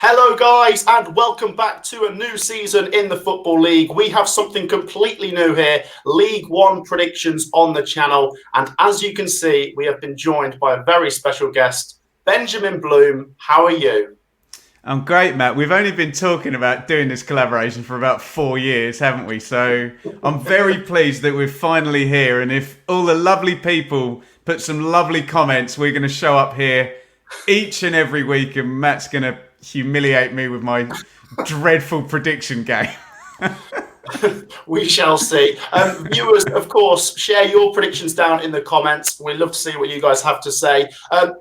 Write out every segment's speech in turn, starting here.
Hello guys and welcome back to a new season in the Football League. We have something completely new here, League One predictions on the channel. And as you can see, we have been joined by a very special guest, Benjamin Bloom. How are you? I'm great, Matt. We've only been talking about doing this collaboration for about 4 years, haven't we? So I'm very pleased that we're finally here. And if all the lovely people put some lovely comments, we're going to show up here each and every week and Matt's going to humiliate me with my dreadful prediction game. We shall see. Viewers, of course, share your predictions down in the comments. We'd love to see what you guys have to say.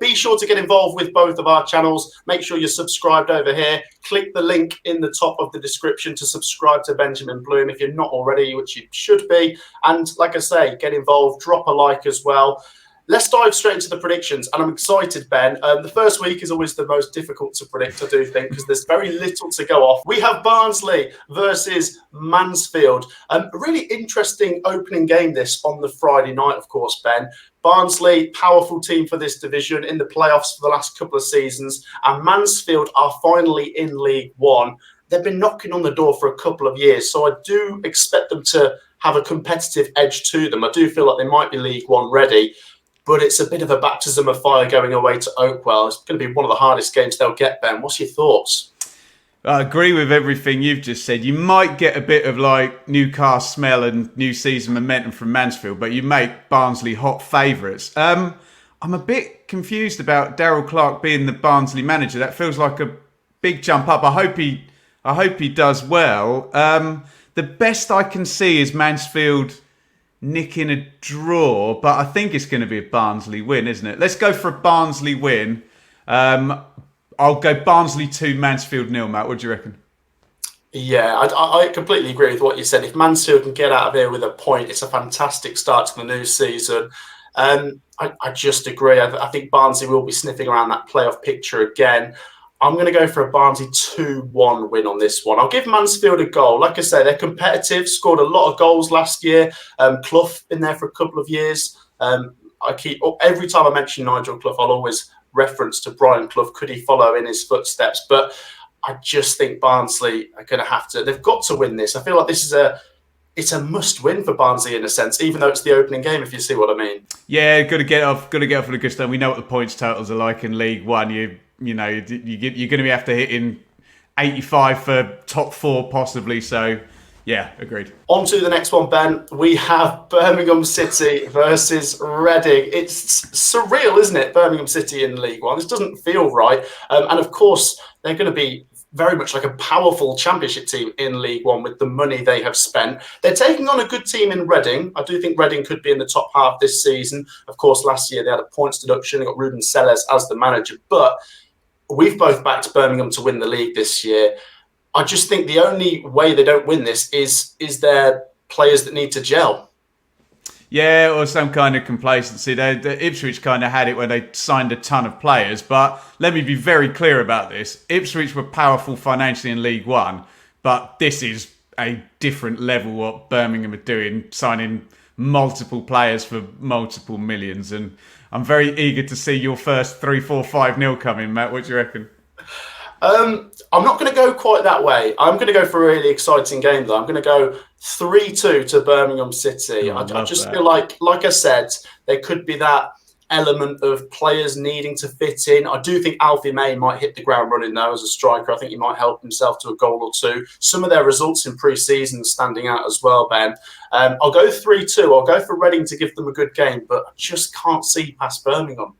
Be sure to get involved with both of our channels. Make sure you're subscribed over here. Click the link in the top of the description to subscribe to Benjamin Bloom if you're not already, which you should be. And like I say, get involved, drop a like as well. Let's dive straight into the predictions, and I'm excited, Ben. The first week is always the most difficult to predict, I do think, because there's very little to go off. We have Barnsley versus Mansfield. A really interesting opening game this on the Friday night, of course, Ben. Barnsley, powerful team for this division in the playoffs for the last couple of seasons, and Mansfield are finally in League One. They've been knocking on the door for a couple of years, so I do expect them to have a competitive edge to them. I do feel like they might be League One ready. But it's a bit of a baptism of fire going away to Oakwell. It's going to be one of the hardest games they'll get, Ben. What's your thoughts? I agree with everything you've just said. You might get a bit of like Newcastle smell and new season momentum from Mansfield, but you make Barnsley hot favourites. I'm a bit confused about Darryl Clark being the Barnsley manager. That feels like a big jump up. I hope he does well. The best I can see is Mansfield nicking a draw, but I think it's going to be a Barnsley win, isn't it? Let's go for a Barnsley win. I'll go Barnsley 2, Mansfield 0, Matt. What do you reckon? Yeah, I completely agree with what you said. If Mansfield can get out of here with a point, it's a fantastic start to the new season. I just agree. I think Barnsley will be sniffing around that playoff picture again. I'm going to go for a Barnsley 2-1 win on this one. I'll give Mansfield a goal. Like I say, they're competitive, scored a lot of goals last year. Clough been there for a couple of years. Every time I mention Nigel Clough, I'll always reference to Brian Clough. Could he follow in his footsteps? But I just think Barnsley are going to have to. They've got to win this. I feel like this is it's a must-win for Barnsley in a sense, even though it's the opening game, if you see what I mean. Yeah, got to get off for the good start. We know what the points totals are like in League One. You're going to be after hitting 85 for top 4 possibly. So, yeah, agreed. On to the next one, Ben. We have Birmingham City versus Reading. It's surreal, isn't it? Birmingham City in League One. This doesn't feel right. And of course, they're going to be very much like a powerful championship team in League One with the money they have spent. They're taking on a good team in Reading. I do think Reading could be in the top half this season. Of course, last year they had a points deduction. They got Ruben Sellers as the manager. But we've both backed Birmingham to win the league this year. I just think the only way they don't win this is their players that need to gel. Yeah, or some kind of complacency. The Ipswich kind of had it when they signed a ton of players. But let me be very clear about this. Ipswich were powerful financially in League One, but this is a different level what Birmingham are doing, signing multiple players for multiple millions. And I'm very eager to see your first 3-4-5-0 come in, Matt. What do you reckon? I'm not going to go quite that way. I'm going to go for a really exciting game, though. I'm going to go 3-2 to Birmingham City. I just feel like I said, there could be that element of players needing to fit in. I do think Alfie May might hit the ground running, though, as a striker. I think he might help himself to a goal or two. Some of their results in pre-season standing out as well, Ben. I'll go 3-2. I'll go for Reading to give them a good game, but I just can't see past Birmingham.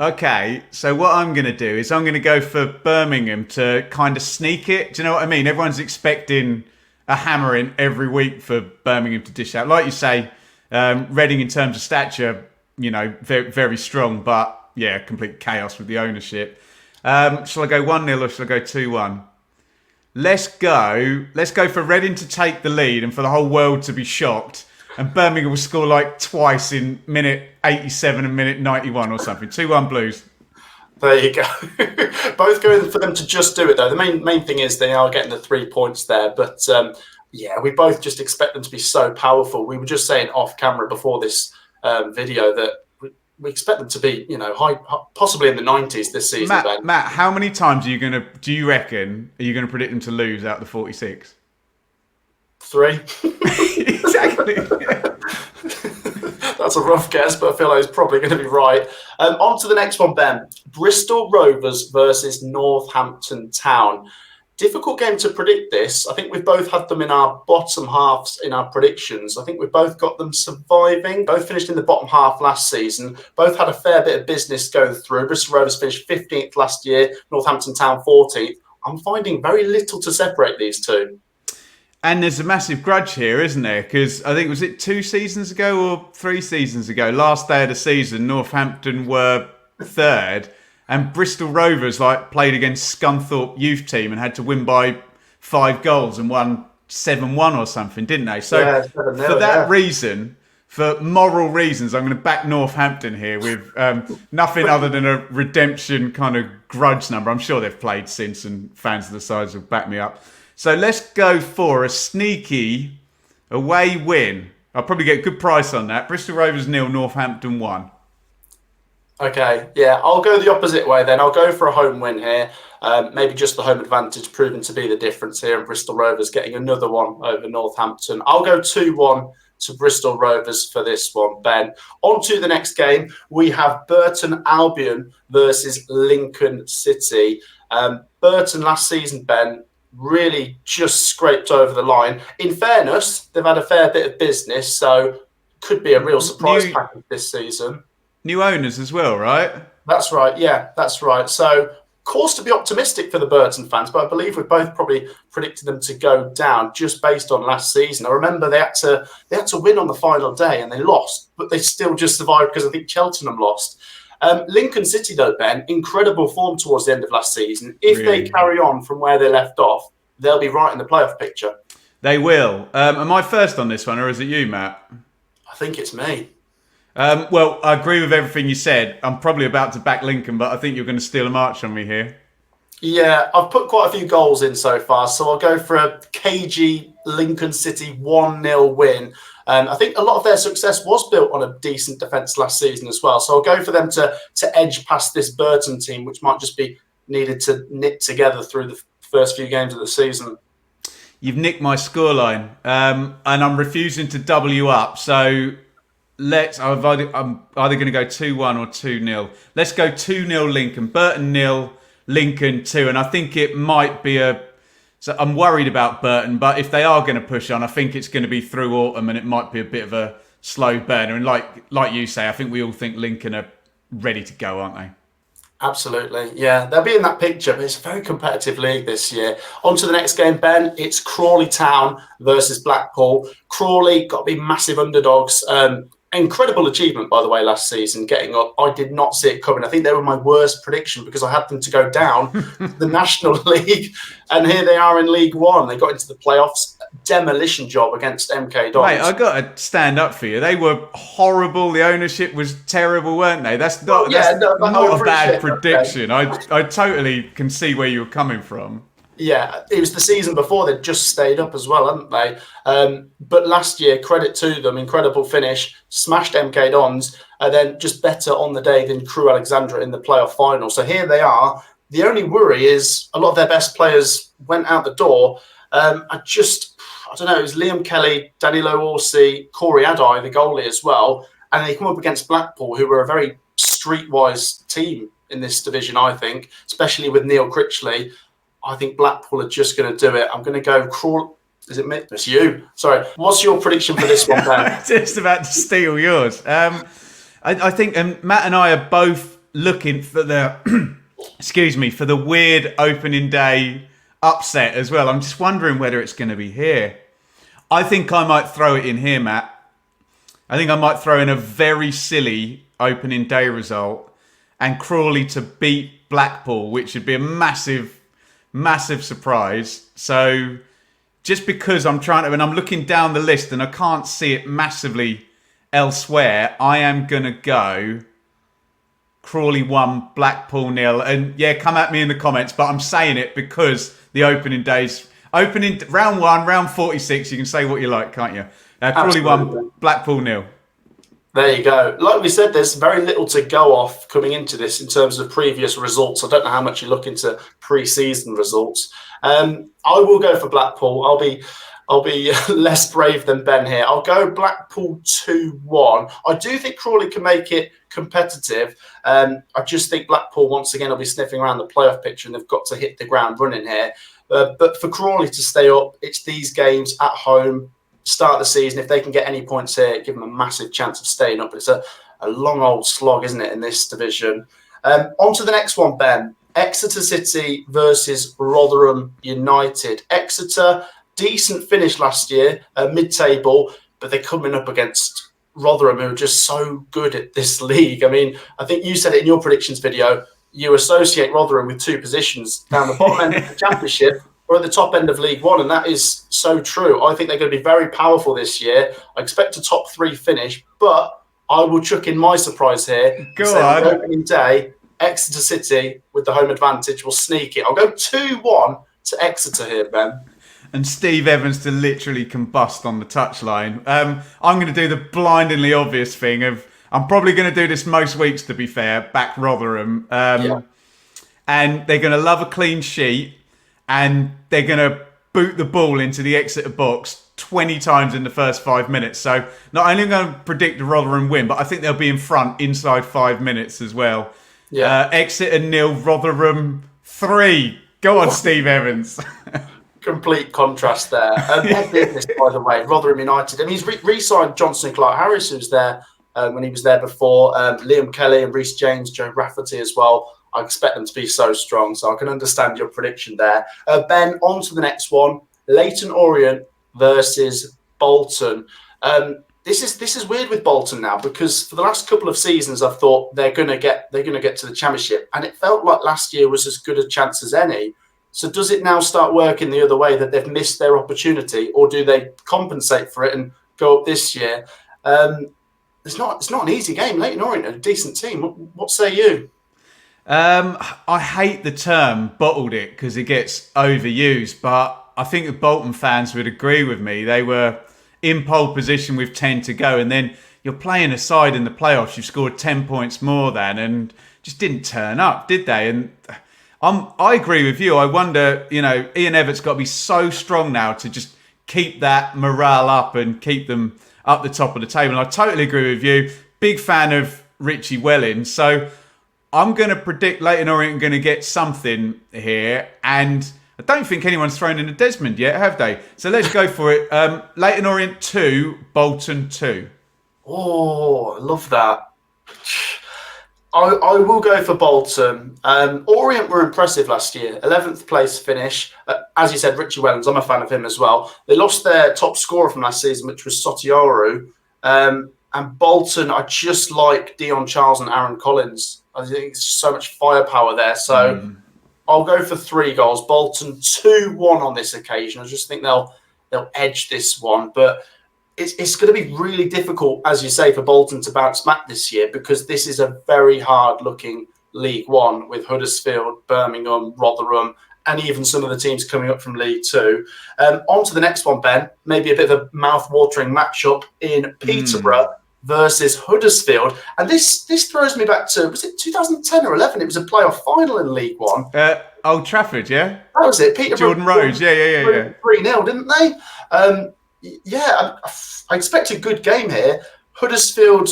Okay, so what I'm going to do is I'm going to go for Birmingham to kind of sneak it. Do you know what I mean? Everyone's expecting a hammering every week for Birmingham to dish out. Like you say, Reading in terms of stature, very, very strong, but yeah, complete chaos with the ownership. Shall I go 1-0 or shall I go 2-1? Let's go for Reading to take the lead and for the whole world to be shocked. And Birmingham will score like twice in minute 87 and minute 91 or something. 2-1 Blues. There you go. Both going for them to just do it, though. The main thing is they are getting the 3 points there. But, yeah, we both just expect them to be so powerful. We were just saying off camera before this video that we expect them to be, high, possibly in the 90s this season. Matt, how many times do you reckon are you going to predict them to lose out of the 46? 3. Exactly. That's a rough guess, but I feel like it's probably going to be right. On to the next one, Ben. Bristol Rovers versus Northampton Town. Difficult game to predict this. I think we've both had them in our bottom halves in our predictions. I think we've both got them surviving. Both finished in the bottom half last season. Both had a fair bit of business going through. Bristol Rovers finished 15th last year, Northampton Town 14th. I'm finding very little to separate these two. And there's a massive grudge here, isn't there? Because I think, was it 2 seasons ago or 3 seasons ago? Last day of the season, Northampton were 3rd. And Bristol Rovers played against Scunthorpe youth team and had to win by 5 goals and won 7-1 or something, didn't they? So for that reason, for moral reasons, I'm going to back Northampton here with nothing other than a redemption kind of grudge number. I'm sure they've played since and fans of the sides will back me up. So let's go for a sneaky away win. I'll probably get a good price on that. Bristol Rovers 0, Northampton 1. Okay, yeah, I'll go the opposite way then. I'll go for a home win here. Maybe just the home advantage proving to be the difference here, and Bristol Rovers getting another one over Northampton. I'll go 2-1 to Bristol Rovers for this one, Ben. On to the next game. We have Burton Albion versus Lincoln City. Burton last season, Ben, really just scraped over the line. In fairness, they've had a fair bit of business, so could be a real surprise package this season. New owners as well, right? That's right. Yeah, that's right. So, cause to be optimistic for the Burton fans, but I believe we both probably predicted them to go down just based on last season. I remember they had to win on the final day and they lost, but they still just survived because I think Cheltenham lost. Lincoln City, though, Ben, incredible form towards the end of last season. If they carry on from where they left off, they'll be right in the playoff picture. They will. Am I first on this one, or is it you, Matt? I think it's me. Well, I agree with everything you said. I'm probably about to back Lincoln, but I think you're going to steal a march on me here. Yeah, I've put quite a few goals in so far, so I'll go for a cagey Lincoln City 1-0 win. I think a lot of their success was built on a decent defence last season as well, so I'll go for them to edge past this Burton team, which might just be needed to knit together through the first few games of the season. You've nicked my scoreline, and I'm refusing to double you up, so... I'm either going to go 2-1 or 2-0. Let's go 2-0 Lincoln. Burton 0, Lincoln 2. And I think it might be so I'm worried about Burton, but if they are going to push on, I think it's going to be through autumn and it might be a bit of a slow burner. And like you say, I think we all think Lincoln are ready to go, aren't they? Absolutely, yeah. They'll be in that picture, but it's a very competitive league this year. On to the next game, Ben. It's Crawley Town versus Blackpool. Crawley got to be massive underdogs. Incredible achievement, by the way, last season, getting up. I did not see it coming. I think they were my worst prediction because I had them to go down the National League. And here they are in League One. They got into the playoffs. Demolition job against MK Dons. Mate, I got to stand up for you. They were horrible. The ownership was terrible, weren't they? That's not a bad prediction. Okay. I totally can see where you were coming from. Yeah, it was the season before they'd just stayed up as well, hadn't they? But last year, credit to them, incredible finish, smashed MK Dons, and then just better on the day than Crewe Alexandra in the playoff final. So here they are. The only worry is a lot of their best players went out the door. I don't know, it was Liam Kelly, Danilo Orsi, Corey Adai, the goalie as well. And they come up against Blackpool, who were a very streetwise team in this division, I think, especially with Neil Critchley. I think Blackpool are just going to do it. I'm going to go Crawley. Is it me? It's you. Sorry. What's your prediction for this one, Ben? Just about to steal yours. I think Matt and I are both looking for the, for the weird opening day upset as well. I'm just wondering whether it's going to be here. I think I might throw it in here, Matt. I think I might throw in a very silly opening day result and Crawley to beat Blackpool, which would be a massive surprise. So just because I'm looking down the list and I can't see it massively elsewhere, I am going to go Crawley 1, Blackpool 0. And yeah, come at me in the comments, but I'm saying it because the opening round 1, round 46, you can say what you like, can't you? Crawley 1, Blackpool 0. There you go. Like we said, there's very little to go off coming into this in terms of previous results. I don't know how much you look into pre-season results. I will go for Blackpool. I'll be less brave than Ben here. I'll go Blackpool 2-1. I do think Crawley can make it competitive. I just think Blackpool, once again, will be sniffing around the playoff picture and they've got to hit the ground running here. But for Crawley to stay up, it's these games at home, start of the season. If they can get any points here, give them a massive chance of staying up. It's a long old slog, isn't it, in this division? On to the next one, Ben. Exeter City versus Rotherham United. Exeter, decent finish last year, mid-table, but they're coming up against Rotherham, who are just so good at this league. I mean, I think you said it in your predictions video, you associate Rotherham with two positions, down the bottom end of the Championship or at the top end of League One, and that is so true. I think they're going to be very powerful this year. I expect a top 3 finish, but I will chuck in my surprise here. Go on. Opening day, Exeter City with the home advantage will sneak it. I'll go 2-1 to Exeter here, Ben. And Steve Evans to literally combust on the touchline. I'm going to do the blindingly obvious thing of, I'm probably going to do this most weeks, to be fair, back Rotherham. And they're going to love a clean sheet, and they're going to boot the ball into the Exeter box 20 times in the first 5 minutes. So not only am I going to predict a Rotherham win, but I think they'll be in front inside 5 minutes as well. Yeah. Exeter 0, Rotherham 3. Go on, Steve Evans. Complete contrast there. Their business, by the way, Rotherham United. I mean, he's re-signed Johnson Clark-Harris, who's there when he was there before. Liam Kelly and Reece James, Joe Rafferty as well. I expect them to be so strong, so I can understand your prediction there. Ben, on to the next one. Leyton Orient versus Bolton. This is weird with Bolton now, because for the last couple of seasons I've thought they're going to get to the Championship, and it felt like last year was as good a chance as any. So does it now start working the other way, that they've missed their opportunity, or do they compensate for it and go up this year? It's not an easy game. Leyton Orient are a decent team. What say you? I hate the term bottled it because it gets overused, but I think the Bolton fans would agree with me. They were in pole position with 10 to go, and then you're playing a side in the playoffs you've scored 10 points more than, and just didn't turn up, did they? And I agree with you. I wonder, Ian Everett's got to be so strong now to just keep that morale up and keep them up the top of the table. And I totally agree with you. Big fan of Richie Welling. So I'm going to predict Leyton Orient are going to get something here. And I don't think anyone's thrown in a Desmond yet, have they? So let's go for it. Leyton Orient 2, Bolton 2. Oh, I love that. I will go for Bolton. Orient were impressive last year. 11th place finish. As you said, Richie Wellens, I'm a fan of him as well. They lost their top scorer from last season, which was Sotiaru. And Bolton, I just like Dion Charles and Aaron Collins. I think there's so much firepower there. So I'll go for 3 goals. Bolton 2-1 on this occasion. I just think they'll edge this one. But it's going to be really difficult, as you say, for Bolton to bounce back this year, because this is a very hard-looking League One with Huddersfield, Birmingham, Rotherham, and even some of the teams coming up from League Two. On to the next one, Ben. Maybe a bit of a mouth-watering matchup in Peterborough versus Huddersfield. And this throws me back to, was it 2010 or 11? It was a playoff final in League One. Old Trafford, yeah? That was it. Peterborough. Jordan Rhodes, yeah. 3-0, didn't they? I expect a good game here. Huddersfield,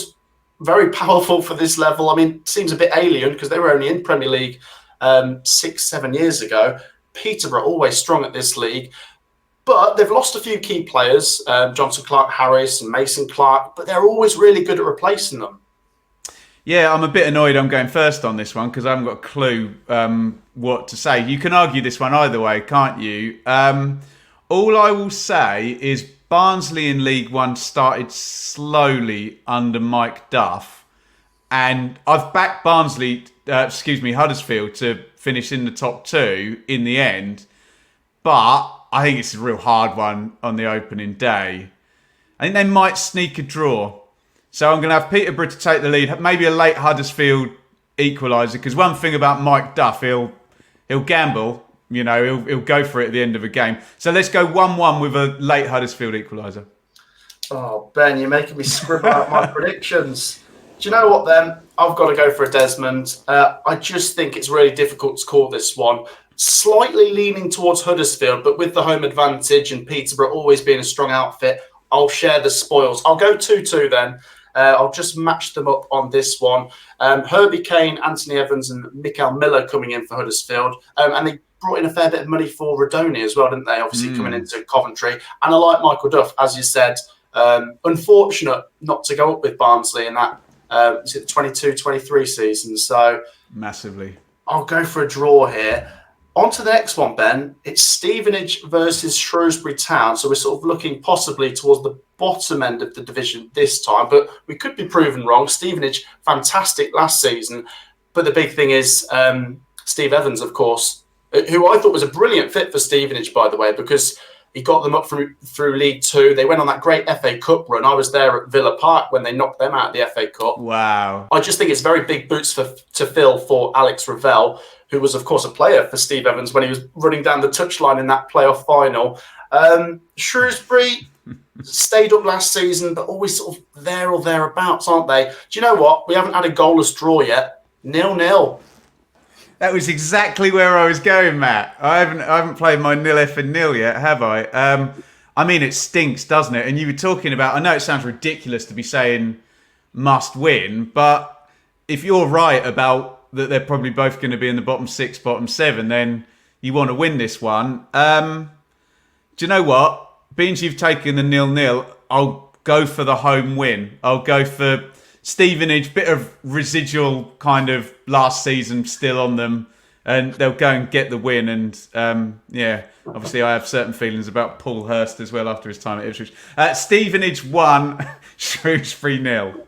very powerful for this level. I mean, seems a bit alien because they were only in Premier League 6-7 years ago. Peterborough always strong at this league, but they've lost a few key players, Johnson Clark-Harris and Mason Clark, but they're always really good at replacing them. Yeah, I'm a bit annoyed I'm going first on this one because I haven't got a clue what to say. You can argue this one either way, can't you? All I will say is Barnsley in League One started slowly under Mike Duff, and I've backed Huddersfield to finish in the top 2 in the end, but I think it's a real hard one on the opening day. I think they might sneak a draw. So I'm going to have Peterborough to take the lead, maybe a late Huddersfield equaliser, because one thing about Mike Duff, he'll gamble. He'll go for it at the end of a game. So let's go 1-1 with a late Huddersfield equaliser. Oh, Ben, you're making me scribble out my predictions. Do you know what, then? I've got to go for a Desmond. I just think it's really difficult to call this one. Slightly leaning towards Huddersfield, but with the home advantage and Peterborough always being a strong outfit, I'll share the spoils. I'll go 2-2 then. I'll just match them up on this one. Herbie Kane, Anthony Evans, and Mikael Miller coming in for Huddersfield. And they brought in a fair bit of money for Rodoni as well, didn't they? Obviously coming into Coventry. And I like Michael Duff, as you said. Unfortunate not to go up with Barnsley in that is it 22-23 season. So massively. I'll go for a draw here. On to the next one, Ben. It's Stevenage versus Shrewsbury Town. So we're sort of looking possibly towards the bottom end of the division this time, but we could be proven wrong. Stevenage, fantastic last season. But the big thing is Steve Evans, of course, who I thought was a brilliant fit for Stevenage, by the way, because he got them up through League Two. They went on that great FA Cup run. I was there at Villa Park when they knocked them out of the FA Cup. Wow. I just think it's very big boots to fill for Alex Ravel, who was, of course, a player for Steve Evans when he was running down the touchline in that playoff final. Shrewsbury stayed up last season, but always sort of there or thereabouts, aren't they? Do you know what? We haven't had a goalless draw yet. 0-0. That was exactly where I was going, Matt. I haven't played my nil F and nil yet, have I? I mean, it stinks, doesn't it? And you were talking about, I know it sounds ridiculous to be saying must win, but if you're right about that they're probably both going to be in the bottom 6, bottom 7, then you want to win this one. Do you know what? Being as you've taken the 0-0, I'll go for the home win. I'll go for Stevenage, bit of residual kind of last season still on them, and they'll go and get the win. And obviously I have certain feelings about Paul Hurst as well after his time at Ipswich. Stevenage 1, Shrewsbury 0.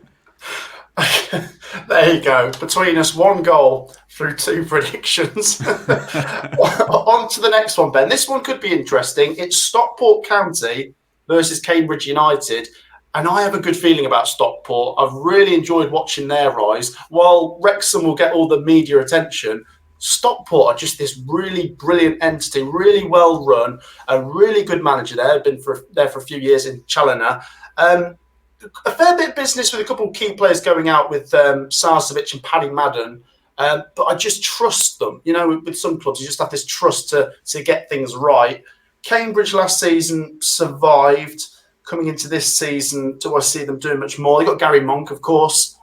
There you go. Between us, 1 goal through 2 predictions. On to the next one, Ben. This one could be interesting. It's Stockport County versus Cambridge United. And I have a good feeling about Stockport. I've really enjoyed watching their rise. While Wrexham will get all the media attention, Stockport are just this really brilliant entity, really well run, a really good manager there. I've been there for a few years in Challoner. A fair bit of business with a couple of key players going out with Sarcevic and Paddy Madden. But I just trust them. You know, with some clubs, you just have this trust to get things right. Cambridge last season survived. Coming into this season, do I see them doing much more? They got Gary Monk, of course,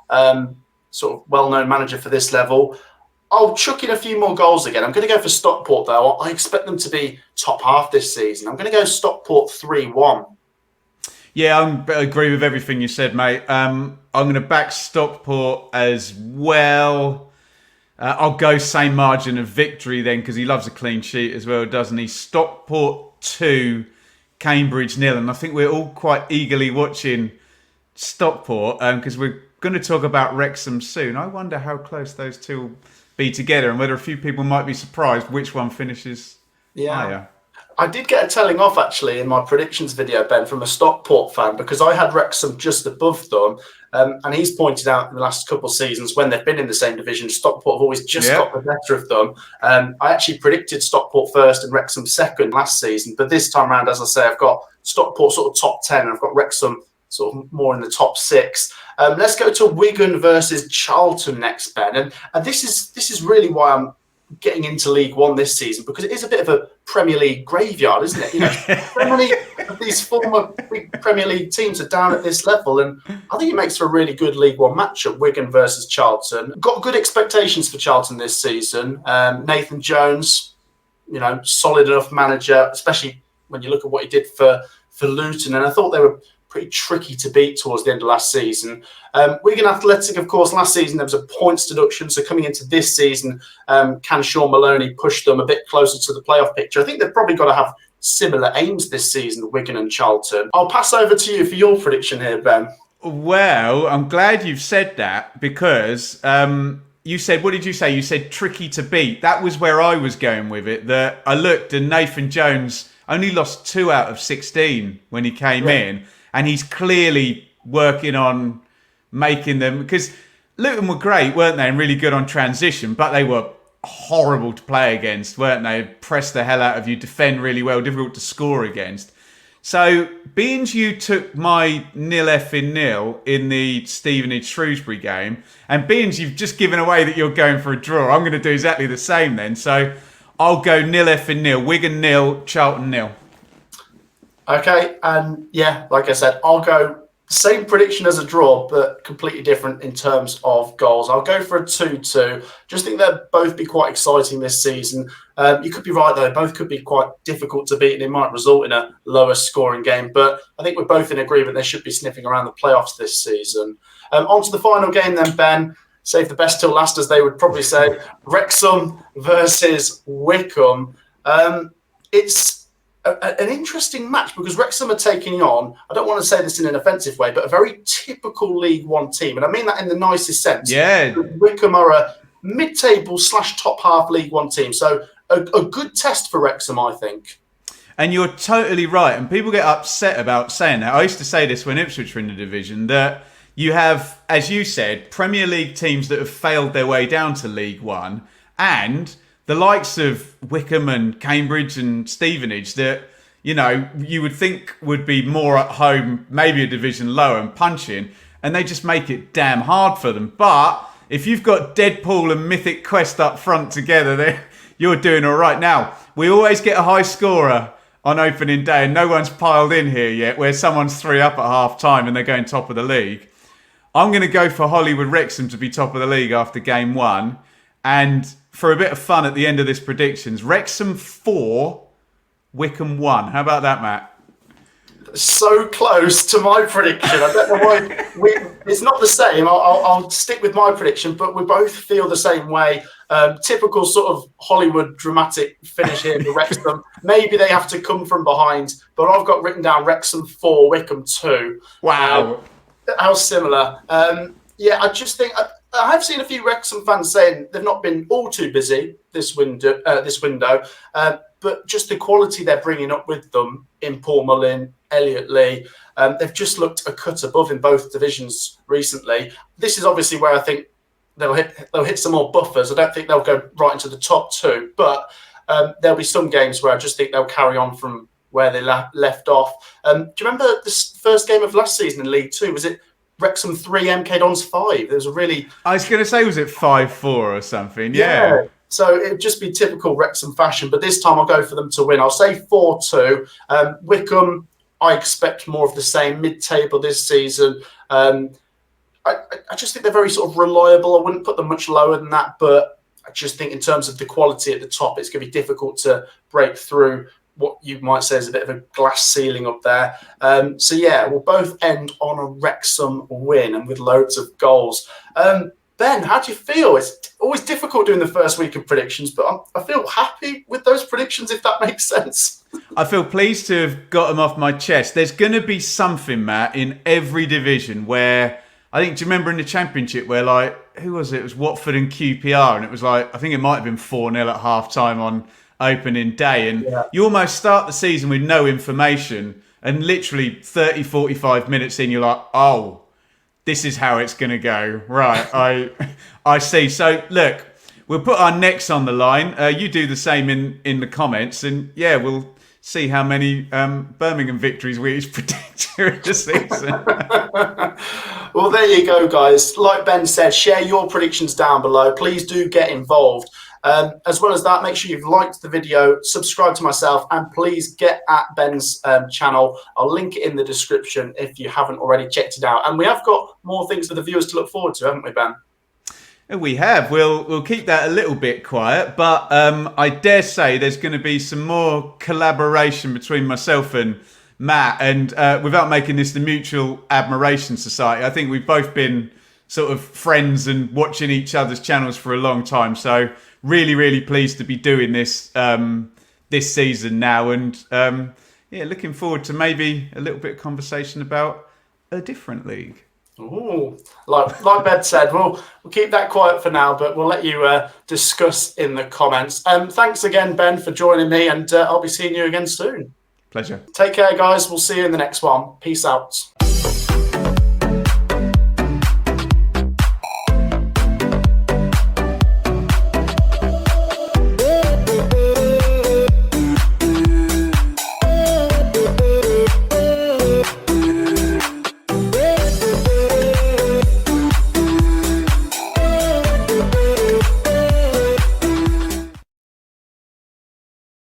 sort of well-known manager for this level. I'll chuck in a few more goals again. I'm going to go for Stockport, though. I expect them to be top half this season. I'm going to go Stockport 3-1. Yeah, I agree with everything you said, mate. I'm going to back Stockport as well. I'll go same margin of victory then, because he loves a clean sheet as well, doesn't he? Stockport 2, Cambridge 0. And I think we're all quite eagerly watching Stockport because we're going to talk about Wrexham soon. I wonder how close those two will be together and whether a few people might be surprised which one finishes higher. I did get a telling off, actually, in my predictions video, Ben, from a Stockport fan, because I had Wrexham just above them. And he's pointed out in the last couple of seasons, when they've been in the same division, Stockport have always just got the better of them. I actually predicted Stockport first and Wrexham second last season. But this time around, as I say, I've got Stockport sort of top 10 and I've got Wrexham sort of more in the top 6. Let's go to Wigan versus Charlton next, Ben. And this is really why I'm getting into League One this season, because it is a bit of a Premier League graveyard, isn't it? You know, so many of these former big Premier League teams are down at this level, and I think it makes for a really good League One matchup, Wigan versus Charlton. Got good expectations for Charlton this season. Nathan Jones, you know, solid enough manager, especially when you look at what he did for Luton, and I thought they were pretty tricky to beat towards the end of last season. Wigan Athletic, of course, last season there was a points deduction. So coming into this season, can Sean Maloney push them a bit closer to the playoff picture? I think they've probably got to have similar aims this season, Wigan and Charlton. I'll pass over to you for your prediction here, Ben. Well, I'm glad you've said that because you said, what did you say? You said tricky to beat. That was where I was going with it. That I looked and Nathan Jones only lost 2 out of 16 when he came in. And he's clearly working on making them, because Luton were great, weren't they? And really good on transition, but they were horrible to play against, weren't they? Press the hell out of you, defend really well, difficult to score against. So, being you took my 0-0 in the Stevenage Shrewsbury game, and being you've just given away that you're going for a draw, I'm going to do exactly the same then. So, I'll go 0-0, Wigan 0, Charlton 0. Okay, and yeah, like I said, I'll go same prediction as a draw, but completely different in terms of goals. I'll go for a 2-2. Just think they'll both be quite exciting this season. You could be right, though. Both could be quite difficult to beat, and it might result in a lower scoring game. But I think we're both in agreement they should be sniffing around the playoffs this season. On to the final game then, Ben. Save the best till last, as they would probably say. Wrexham versus Wycombe. It's an interesting match because Wrexham are taking on, I don't want to say this in an offensive way, but a very typical League One team. And I mean that in the nicest sense. Yeah. Wycombe are a mid-table / top half League One team. So a good test for Wrexham, I think. And you're totally right. And people get upset about saying that. I used to say this when Ipswich were in the division, that you have, as you said, Premier League teams that have failed their way down to League One, and the likes of Wycombe and Cambridge and Stevenage that, you know, you would think would be more at home, maybe a division lower and punching, and they just make it damn hard for them. But if you've got Deadpool and Mythic Quest up front together, you're doing all right. Now, we always get a high scorer on opening day, and no one's piled in here yet, where someone's 3 up at half time and they're going top of the league. I'm going to go for Hollywood Wrexham to be top of the league after game 1. And for a bit of fun at the end of this predictions, Wrexham 4, Wycombe 1. How about that, Matt? So close to my prediction. I don't know why. It's not the same. I'll stick with my prediction, but we both feel the same way. Typical sort of Hollywood dramatic finish here for Wrexham. Maybe they have to come from behind, but I've got written down Wrexham 4, Wycombe 2. Wow. How similar. Yeah, I just think I have seen a few Wrexham fans saying they've not been all too busy this window, but just the quality they're bringing up with them in Paul Mullin, Elliot Lee, they've just looked a cut above in both divisions recently. This is obviously where I think they'll hit some more buffers. I don't think they'll go right into the top 2, but there'll be some games where I just think they'll carry on from where they left off. Do you remember the first game of last season in League 2? Was it Wrexham 3, MK Dons 5? There was a really... I was going to say, was it 5-4 or something? Yeah. So it'd just be typical Wrexham fashion, but this time I'll go for them to win. I'll say 4-2. Wycombe, I expect more of the same, mid-table this season. I just think they're very sort of reliable. I wouldn't put them much lower than that, but I just think in terms of the quality at the top, it's going to be difficult to break through what you might say is a bit of a glass ceiling up there. So yeah, we'll both end on a Wrexham win and with loads of goals. Ben, how do you feel? It's always difficult doing the first week of predictions, but I feel happy with those predictions, if that makes sense. I feel pleased to have got them off my chest. There's going to be something, Matt, in every division where, I think, do you remember in the Championship where, like, who was it? It was Watford and QPR, and it was like, I think it might have been 4-0 at half-time on opening day, and you almost start the season with no information, and literally 30, 45 minutes in, you're like, oh, this is how it's going to go. Right, I see. So, look, we'll put our necks on the line. You do the same in the comments, and yeah, we'll see how many Birmingham victories we each predict during the season. Well, there you go, guys. Like Ben said, share your predictions down below. Please do get involved. As well as that, make sure you've liked the video, subscribe to myself, and please get at Ben's channel. I'll link it in the description if you haven't already checked it out. And we have got more things for the viewers to look forward to, haven't we, Ben? We have. We'll keep that a little bit quiet, but I dare say there's going to be some more collaboration between myself and Matt. And without making this the Mutual Admiration Society, I think we've both been sort of friends and watching each other's channels for a long time. So really, really pleased to be doing this this season now, and yeah, looking forward to maybe a little bit of conversation about a different league. Ooh, like Ben said, we'll keep that quiet for now, but we'll let you discuss in the comments. Thanks again, Ben, for joining me, and I'll be seeing you again soon. Pleasure. Take care, guys. We'll see you in the next one. Peace out.